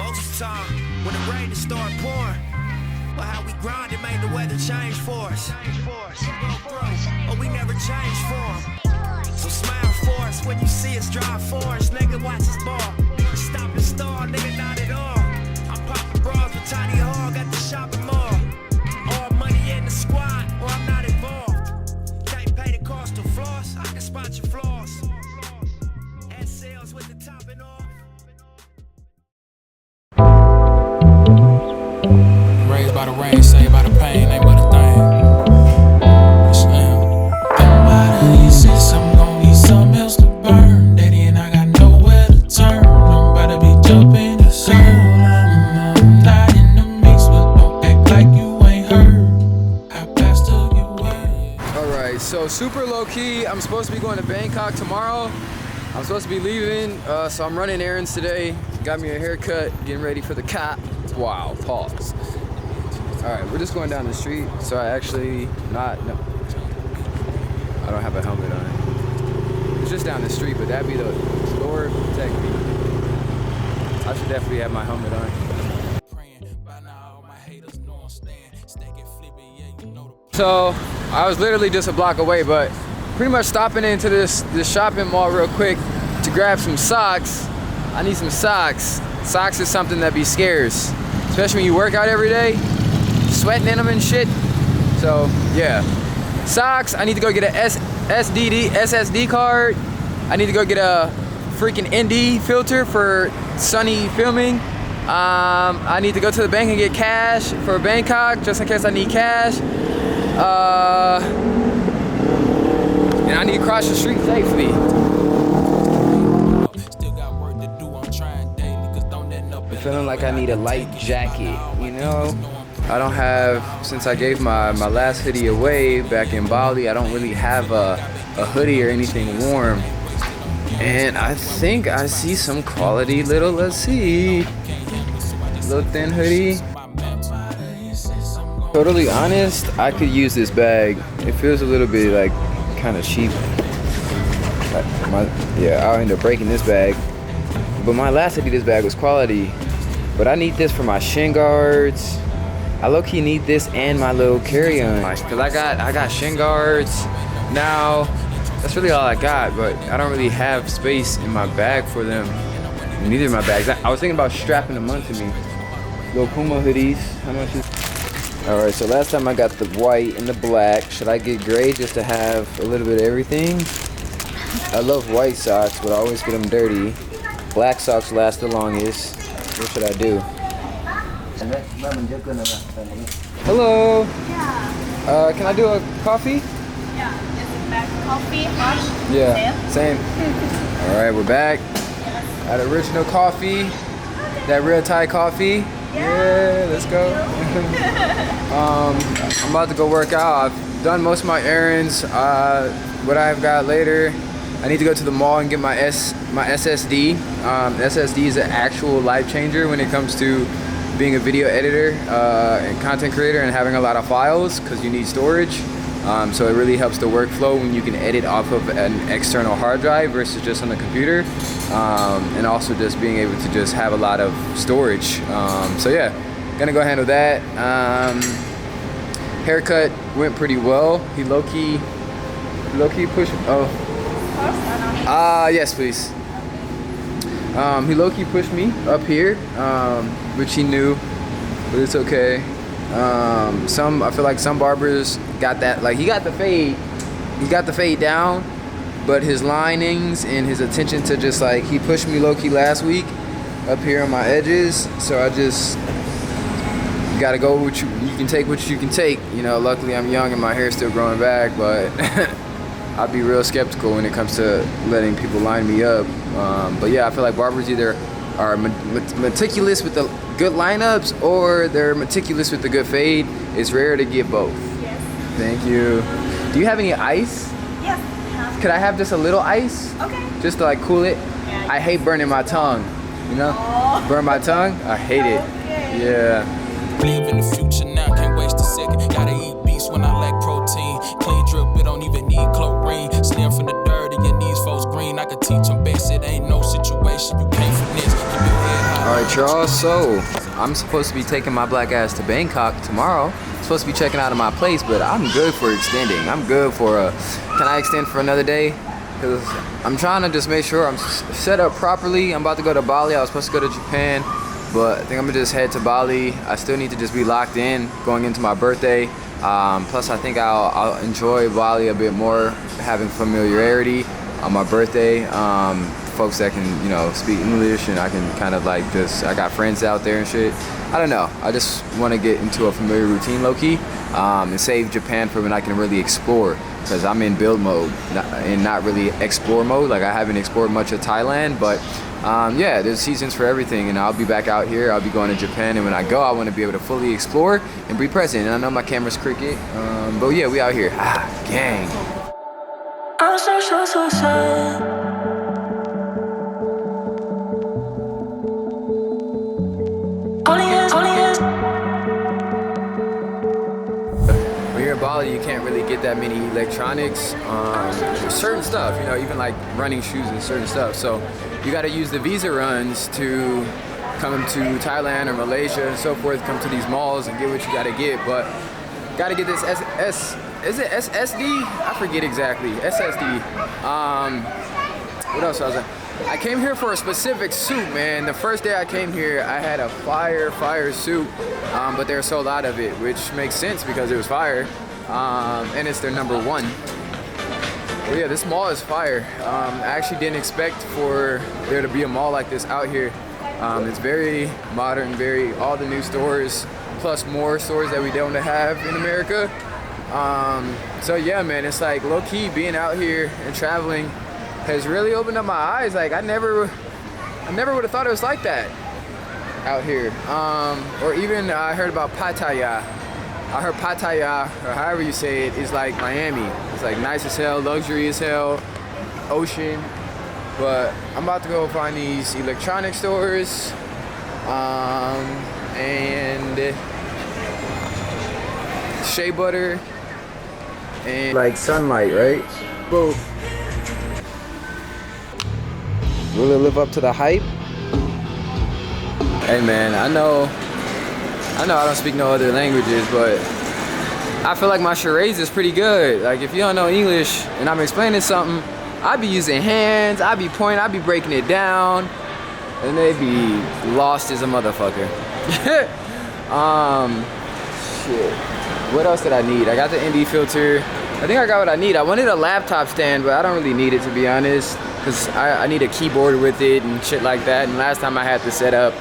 Ghost time, when the rain start pouring. But how we grind it made the weather change for us. But we never change for 'em. So smile for us when you see us drive for us. Nigga, watch us ball. Stop and stall, nigga, not at all. I'm popping bras with Tiny Hall, got the shopping mall. All money in the squad, or I'm not involved. Can't pay the cost of floss, I can spot your flaws. And sales with the topping off. Raised by the rain, saved by the pain, ain't but a thing. Slam. Don't matter, he says I'm gon' need something else to burn. Daddy and I got nowhere to turn. I'm about to be jumping the sun. Not in the mix, but don't act like you ain't heard. How fast till you were. Alright, so super low key. I'm supposed to be going to Bangkok tomorrow. I'm supposed to be leaving, so I'm running errands today. Got me a haircut, getting ready for the cop. Wow, pause. Alright, we're just going down the street, so I actually no. I don't have a helmet on. It's just down the street, but that'd be the store protect me. I should definitely have my helmet on. So I was literally just a block away, but pretty much stopping into this shopping mall real quick to grab some socks. I need some socks. Socks is something that be scarce, especially when you work out every day, sweating in them and shit. So yeah, socks. I need to go get a SSD card. I need to go get a freaking ND filter for sunny filming. I need to go to the bank and get cash for Bangkok, just in case I need cash. And I need to cross the street safely. I'm feeling like I need a light jacket, you know? I don't have, since I gave my last hoodie away back in Bali, I don't really have a hoodie or anything warm. And I think I see some quality little, let's see, little thin hoodie. Totally honest, I could use this bag. It feels a little bit like kind of cheap. Yeah, I'll end up breaking this bag. But my last Adidas bag was quality. But I need this for my shin guards. I low-key need this and my little carry-on. Cause I got shin guards now. That's really all I got, but I don't really have space in my bag for them. Neither of my bags. I was thinking about strapping them onto me. Little Puma hoodies. How much is? All right, so last time I got the white and the black. Should I get gray just to have a little bit of everything? I love white socks, but I always get them dirty. Black socks last the longest. What should I do? Hello. Yeah. Can I do a coffee? Yeah. Is it back coffee? Hot? Yeah. Same. All right, we're back. At original coffee. That real Thai coffee. Yeah, let's go. I'm about to go work out. I've done most of my errands. What I've got later, I need to go to the mall and get my SSD. SSD is an actual life changer when it comes to being a video editor and content creator and having a lot of files, because you need storage. So it really helps the workflow when you can edit off of an external hard drive versus just on the computer. And also just being able to just have a lot of storage. So yeah, gonna go handle that. Haircut went pretty well. He low-key pushed, yes please. He low-key pushed me up here, which he knew, but it's okay. I feel like some barbers got that, like he got the fade down, but his linings and his attention to just like, he pushed me low-key last week up here on my edges, so I just gotta go with you can take what you can take, you know. Luckily I'm young and my hair's still growing back, but I'd be real skeptical when it comes to letting people line me up. But yeah, I feel like barbers either are meticulous with the good lineups or they're meticulous with the good fade. It's rare to get both. Yes. Thank you. Do you have any ice? Yes. Could I have just a little ice? Okay. Just to like cool it? Yeah, I hate burning my tongue, you know? Oh. Burn my tongue? I hate it. Okay. Yeah. Live in the future now, can't waste a second. Gotta eat beats when I lack protein. Clean drip, it don't even need chlorine. Slim from the dirt and your knees folks green. I could teach them best, it ain't no situation you can't finesse. Keep your head high. Alright, Alright y'all, so I'm supposed to be taking my black ass to Bangkok tomorrow. Supposed to be checking out of my place, but I'm good for extending. I'm good for can I extend for another day? Because I'm trying to just make sure I'm set up properly. I'm about to go to Bali. I was supposed to go to Japan, but I think I'm gonna just head to Bali. I still need to just be locked in going into my birthday. Plus I think I'll enjoy Bali a bit more, having familiarity on my birthday. Folks that can, you know, speak English, and I can kind of like just, I got friends out there and shit. I don't know, I just want to get into a familiar routine low-key, and save Japan for when I can really explore, because I'm in build mode and not really explore mode. Like I haven't explored much of Thailand, but yeah, there's seasons for everything, and I'll be back out here. I'll be going to Japan, and when I go, I want to be able to fully explore and be present. And I know my camera's crooked, but yeah, we out here. Gang. I'm so sad. When you're in Bali, you can't really get that many electronics, certain stuff, you know, even like running shoes and certain stuff. So you got to use the visa runs to come to Thailand or Malaysia and so forth, come to these malls and get what you got to get. But got to get this is it SSD? I forget exactly. SSD. What else was I came here for a specific suit, man. The first day I came here, I had a fire suit, but they're sold out of it, which makes sense because it was fire, and it's their #1. But yeah, this mall is fire. I actually didn't expect for there to be a mall like this out here. It's very modern, all the new stores, plus more stores that we don't have in America. So yeah, man, it's like low-key being out here and traveling has really opened up my eyes. Like I never would have thought it was like that out here. Or even I heard about Pattaya. I heard Pattaya, or however you say it, is like Miami. It's like nice as hell, luxury as hell, ocean. But I'm about to go find these electronic stores, and shea butter, and like sunlight, right? Boom. Will it live up to the hype? Hey man, I know I don't speak no other languages, but I feel like my charades is pretty good. Like if you don't know English and I'm explaining something, I be using hands, I be pointing, I be breaking it down, and they be lost as a motherfucker. Shit. What else did I need? I got the ND filter. I think I got what I need. I wanted a laptop stand, but I don't really need it, to be honest, because I need a keyboard with it and shit like that. And last time I had to set up,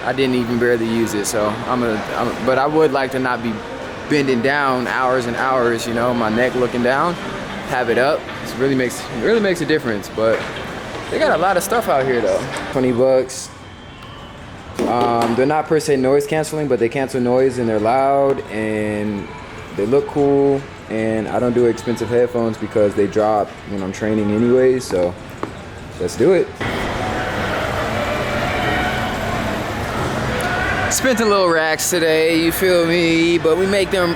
I didn't even barely use it. So but I would like to not be bending down hours and hours, you know, my neck looking down, have it up. It really makes a difference. But they got a lot of stuff out here though. 20 bucks. They're not per se noise canceling, but they cancel noise and they're loud and they look cool. And I don't do expensive headphones because they drop when I'm training anyways. So let's do it. Spent a little racks today, you feel me? But we make them,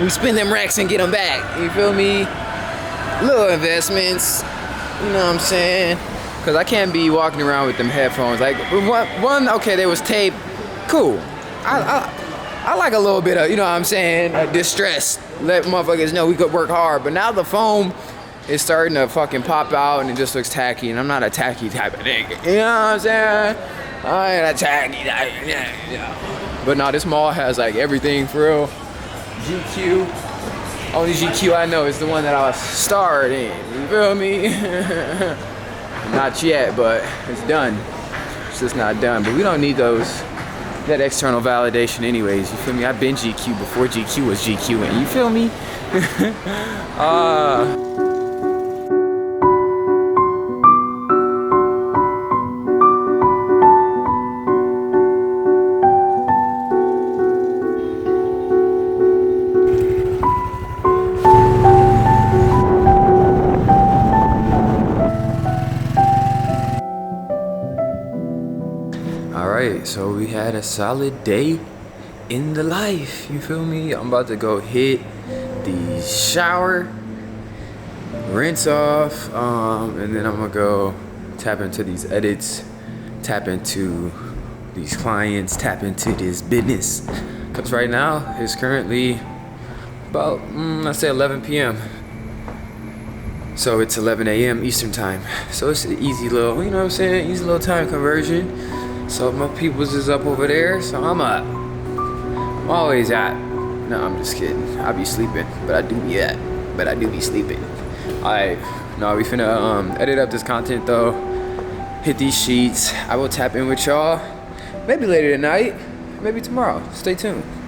we spend them racks and get them back, you feel me? Little investments, you know what I'm saying? Cause I can't be walking around with them headphones. Like one, okay, there was tape, cool. I like a little bit of, you know what I'm saying, distress. Let motherfuckers know we could work hard. But now the foam is starting to fucking pop out and it just looks tacky. And I'm not a tacky type of nigga. You know what I'm saying? I ain't a tacky type of nigga. But no, this mall has like everything for real. GQ. Only GQ I know is the one that I was starred in. You feel me? Not yet, but it's done. It's just not done. But we don't need that external validation anyways, you feel me? I've been GQ before GQ was GQing, you feel me? Alright, so we had a solid day in the life, you feel me? I'm about to go hit the shower, rinse off, and then I'm gonna go tap into these edits, tap into these clients, tap into this business. Cause right now it's currently about, let's say 11 p.m. So it's 11 a.m. Eastern time. So it's an easy little, you know what I'm saying? Easy little time conversion. So my peoples is up over there, so I'm up. I'm always at. No, I'm just kidding. I be sleeping, but I do be sleeping. Alright, no, we finna edit up this content though. Hit these sheets. I will tap in with y'all. Maybe later tonight, maybe tomorrow. Stay tuned.